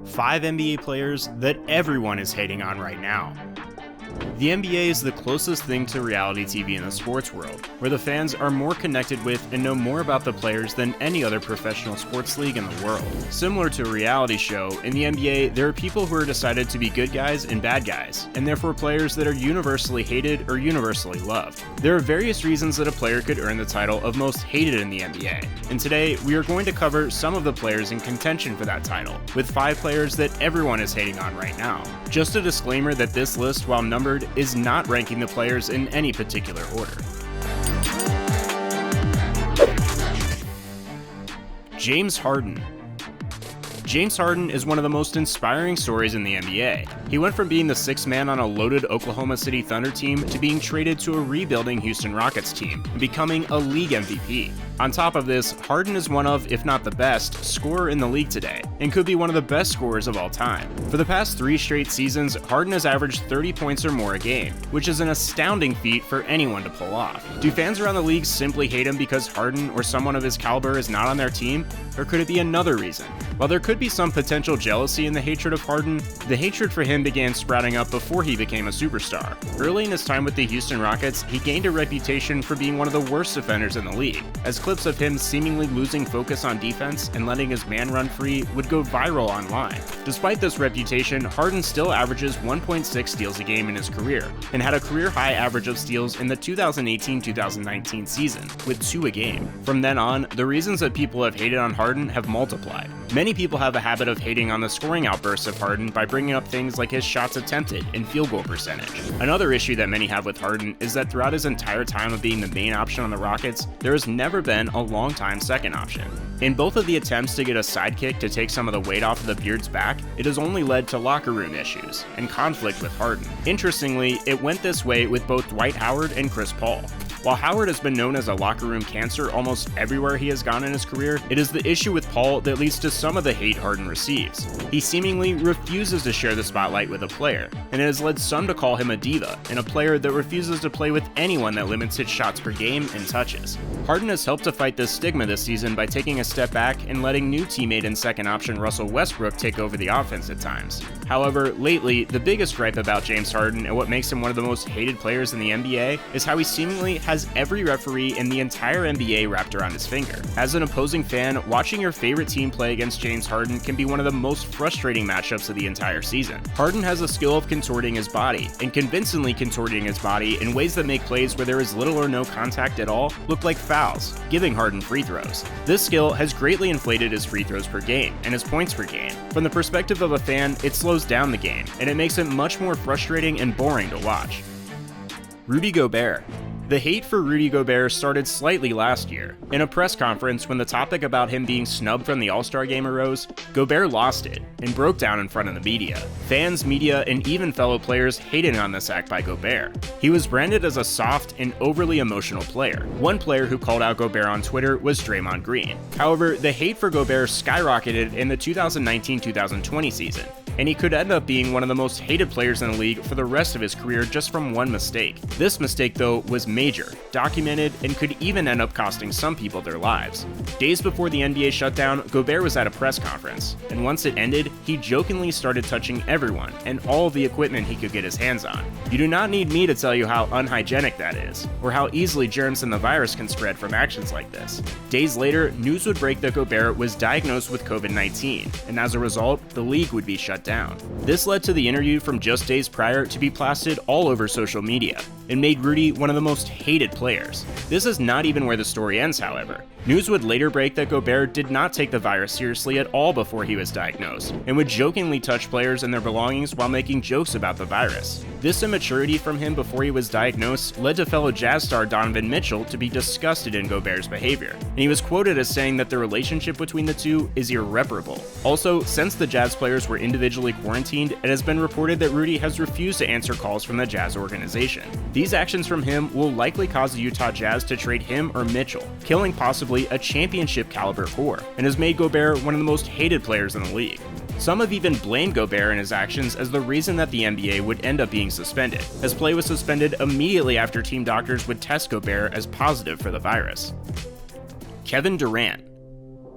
5 NBA players that everyone is hating on right now. The NBA is the closest thing to reality TV in the sports world, where the fans are more connected with and know more about the players than any other professional sports league in the world. Similar to a reality show, in the NBA, there are people who are decided to be good guys and bad guys, and therefore players that are universally hated or universally loved. There are various reasons that a player could earn the title of most hated in the NBA, and today we are going to cover some of the players in contention for that title, with 5 players that everyone is hating on right now. Just a disclaimer that this list, while numbered, is not ranking the players in any particular order. James Harden. James Harden is one of the most inspiring stories in the NBA. He went from being the 6th man on a loaded Oklahoma City Thunder team to being traded to a rebuilding Houston Rockets team and becoming a league MVP. On top of this, Harden is one of, if not the best, scorer in the league today, and could be one of the best scorers of all time. For the past 3 straight seasons, Harden has averaged 30 points or more a game, which is an astounding feat for anyone to pull off. Do fans around the league simply hate him because Harden or someone of his caliber is not on their team, or could it be another reason? While there could be some potential jealousy in the hatred of Harden, the hatred for him began sprouting up before he became a superstar. Early in his time with the Houston Rockets, he gained a reputation for being one of the worst defenders in the league, as clips of him seemingly losing focus on defense and letting his man run free would go viral online. Despite this reputation, Harden still averages 1.6 steals a game in his career, and had a career-high average of steals in the 2018-2019 season, with 2 a game. From then on, the reasons that people have hated on Harden have multiplied. Many people have a habit of hating on the scoring outbursts of Harden by bringing up things like his shots attempted and field goal percentage. Another issue that many have with Harden is that throughout his entire time of being the main option on the Rockets, there has never been a long-time second option. In both of the attempts to get a sidekick to take some of the weight off of the Beard's back, it has only led to locker room issues and conflict with Harden. Interestingly, it went this way with both Dwight Howard and Chris Paul. While Howard has been known as a locker room cancer almost everywhere he has gone in his career, it is the issue with Paul that leads to some of the hate Harden receives. He seemingly refuses to share the spotlight with a player, and it has led some to call him a diva and a player that refuses to play with anyone that limits his shots per game and touches. Harden has helped to fight this stigma this season by taking a step back and letting new teammate and second option Russell Westbrook take over the offense at times. However, lately, the biggest gripe about James Harden and what makes him one of the most hated players in the NBA is how he seemingly has every referee in the entire NBA wrapped around his finger. As an opposing fan, watching your favorite team play against James Harden can be one of the most frustrating matchups of the entire season. Harden has a skill of contorting his body, and convincingly contorting his body in ways that make plays where there is little or no contact at all look like fouls, giving Harden free throws. This skill has greatly inflated his free throws per game and his points per game. From the perspective of a fan, it slows down the game, and it makes it much more frustrating and boring to watch. Rudy Gobert. The hate for Rudy Gobert started slightly last year. In a press conference, when the topic about him being snubbed from the All-Star game arose, Gobert lost it and broke down in front of the media. Fans, media, and even fellow players hated on this act by Gobert. He was branded as a soft and overly emotional player. One player who called out Gobert on Twitter was Draymond Green. However, the hate for Gobert skyrocketed in the 2019-2020 season, and he could end up being one of the most hated players in the league for the rest of his career just from one mistake. This mistake, though, was major, documented, and could even end up costing some people their lives. Days before the NBA shutdown, Gobert was at a press conference, and once it ended, he jokingly started touching everyone and all of the equipment he could get his hands on. You do not need me to tell you how unhygienic that is, or how easily germs and the virus can spread from actions like this. Days later, news would break that Gobert was diagnosed with COVID-19, and as a result, the league would be shut down. This led to the interview from just days prior to be plastered all over social media, and made Rudy one of the most hated players. This is not even where the story ends, however. News would later break that Gobert did not take the virus seriously at all before he was diagnosed, and would jokingly touch players and their belongings while making jokes about the virus. This immaturity from him before he was diagnosed led to fellow Jazz star Donovan Mitchell to be disgusted in Gobert's behavior, and he was quoted as saying that the relationship between the two is irreparable. Also, since the Jazz players were individually quarantined, it has been reported that Rudy has refused to answer calls from the Jazz organization. These actions from him will likely cause the Utah Jazz to trade him or Mitchell, killing possibly a championship caliber core, and has made Gobert one of the most hated players in the league. Some have even blamed Gobert and his actions as the reason that the NBA would end up being suspended, as play was suspended immediately after team doctors would test Gobert as positive for the virus. Kevin Durant.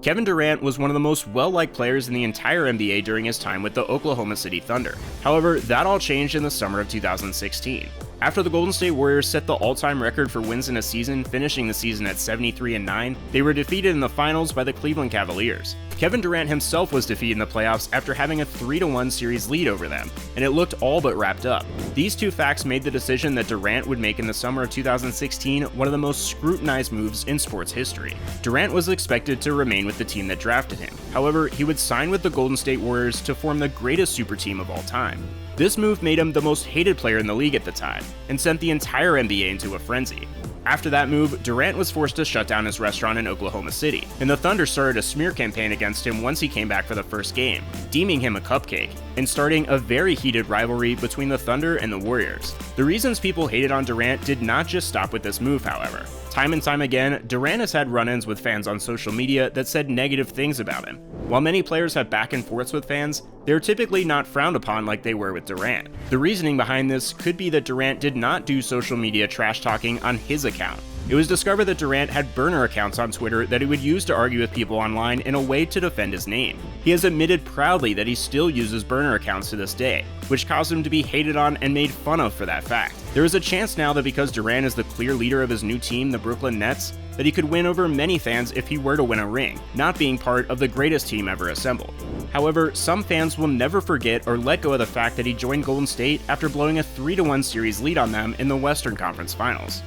Kevin Durant was one of the most well-liked players in the entire NBA during his time with the Oklahoma City Thunder. However, that all changed in the summer of 2016. After the Golden State Warriors set the all-time record for wins in a season, finishing the season at 73-9, they were defeated in the finals by the Cleveland Cavaliers. Kevin Durant himself was defeated in the playoffs after having a 3-1 series lead over them, and it looked all but wrapped up. These two facts made the decision that Durant would make in the summer of 2016 one of the most scrutinized moves in sports history. Durant was expected to remain with the team that drafted him. However, he would sign with the Golden State Warriors to form the greatest super team of all time. This move made him the most hated player in the league at the time, and sent the entire NBA into a frenzy. After that move, Durant was forced to shut down his restaurant in Oklahoma City, and the Thunder started a smear campaign against him once he came back for the first game, deeming him a cupcake, and starting a very heated rivalry between the Thunder and the Warriors. The reasons people hated on Durant did not just stop with this move, however. Time and time again, Durant has had run-ins with fans on social media that said negative things about him. While many players have back and forths with fans, they're typically not frowned upon like they were with Durant. The reasoning behind this could be that Durant did not do social media trash talking on his account. It was discovered that Durant had burner accounts on Twitter that he would use to argue with people online in a way to defend his name. He has admitted proudly that he still uses burner accounts to this day, which caused him to be hated on and made fun of for that fact. There is a chance now that because Durant is the clear leader of his new team, the Brooklyn Nets, that he could win over many fans if he were to win a ring, not being part of the greatest team ever assembled. However, some fans will never forget or let go of the fact that he joined Golden State after blowing a 3-1 series lead on them in the Western Conference Finals.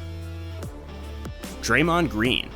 Draymond Green.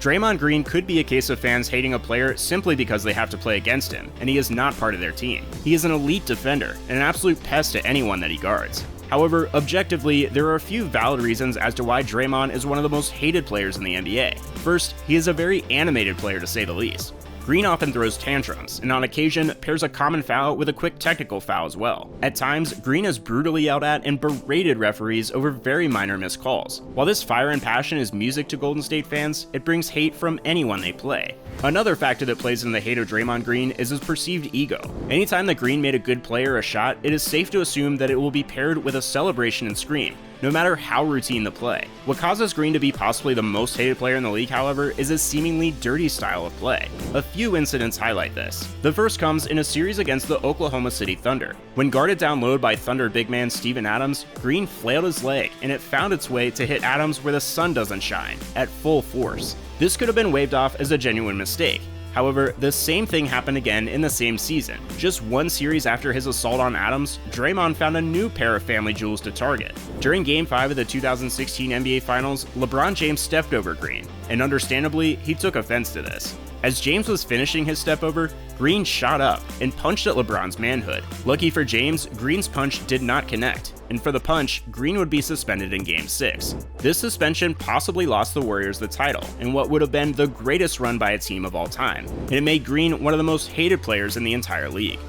Draymond Green could be a case of fans hating a player simply because they have to play against him, and he is not part of their team. He is an elite defender, and an absolute pest to anyone that he guards. However, objectively, there are a few valid reasons as to why Draymond is one of the most hated players in the NBA. First, he is a very animated player to say the least. Green often throws tantrums, and on occasion pairs a common foul with a quick technical foul as well. At times, Green has brutally yelled at and berated referees over very minor missed calls. While this fire and passion is music to Golden State fans, it brings hate from anyone they play. Another factor that plays into the hate of Draymond Green is his perceived ego. Anytime that Green made a good play or a shot, it is safe to assume that it will be paired with a celebration and scream, no matter how routine the play. What causes Green to be possibly the most hated player in the league, however, is his seemingly dirty style of play. A few incidents highlight this. The first comes in a series against the Oklahoma City Thunder. When guarded down low by Thunder big man Steven Adams, Green flailed his leg, and it found its way to hit Adams where the sun doesn't shine, at full force. This could have been waved off as a genuine mistake. However, the same thing happened again in the same season. Just one series after his assault on Adams, Draymond found a new pair of family jewels to target. During Game 5 of the 2016 NBA Finals, LeBron James stepped over Green, and understandably, he took offense to this. As James was finishing his step over, Green shot up and punched at LeBron's manhood. Lucky for James, Green's punch did not connect, and for the punch, Green would be suspended in Game 6. This suspension possibly lost the Warriors the title in what would have been the greatest run by a team of all time, and it made Green one of the most hated players in the entire league.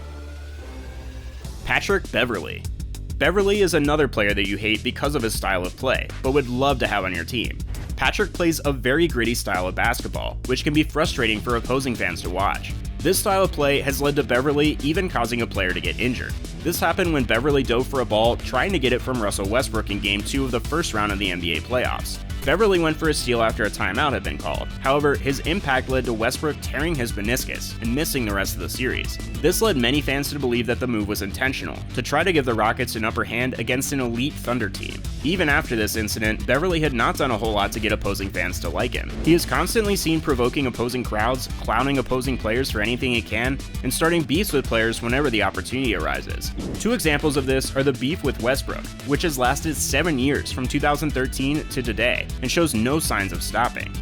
Patrick Beverley. Beverley is another player that you hate because of his style of play, but would love to have on your team. Patrick plays a very gritty style of basketball, which can be frustrating for opposing fans to watch. This style of play has led to Beverley even causing a player to get injured. This happened when Beverley dove for a ball trying to get it from Russell Westbrook in Game 2 of the first round of the NBA playoffs. Beverley went for a steal after a timeout had been called. However, his impact led to Westbrook tearing his meniscus and missing the rest of the series. This led many fans to believe that the move was intentional, to try to give the Rockets an upper hand against an elite Thunder team. Even after this incident, Beverley had not done a whole lot to get opposing fans to like him. He is constantly seen provoking opposing crowds, clowning opposing players for anything he can, and starting beefs with players whenever the opportunity arises. Two examples of this are the beef with Westbrook, which has lasted 7 years from 2013 to today, and shows no signs of stopping.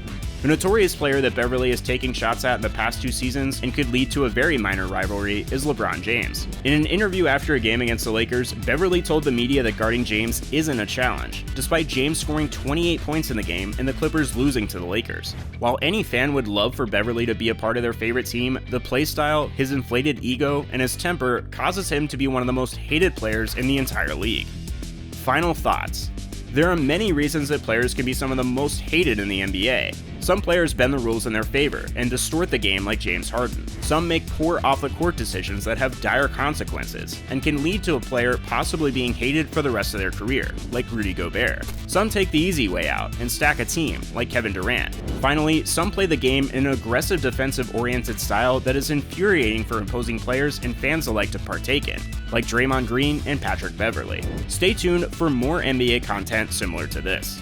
A notorious player that Beverley has taken shots at in the past 2 seasons and could lead to a very minor rivalry is LeBron James. In an interview after a game against the Lakers, Beverley told the media that guarding James isn't a challenge, despite James scoring 28 points in the game and the Clippers losing to the Lakers. While any fan would love for Beverley to be a part of their favorite team, the play style, his inflated ego, and his temper causes him to be one of the most hated players in the entire league. Final thoughts. There are many reasons that players can be some of the most hated in the NBA. Some players bend the rules in their favor and distort the game like James Harden. Some make poor off-the-court decisions that have dire consequences and can lead to a player possibly being hated for the rest of their career, like Rudy Gobert. Some take the easy way out and stack a team, like Kevin Durant. Finally, some play the game in an aggressive defensive-oriented style that is infuriating for opposing players and fans alike to partake in, like Draymond Green and Patrick Beverley. Stay tuned for more NBA content similar to this.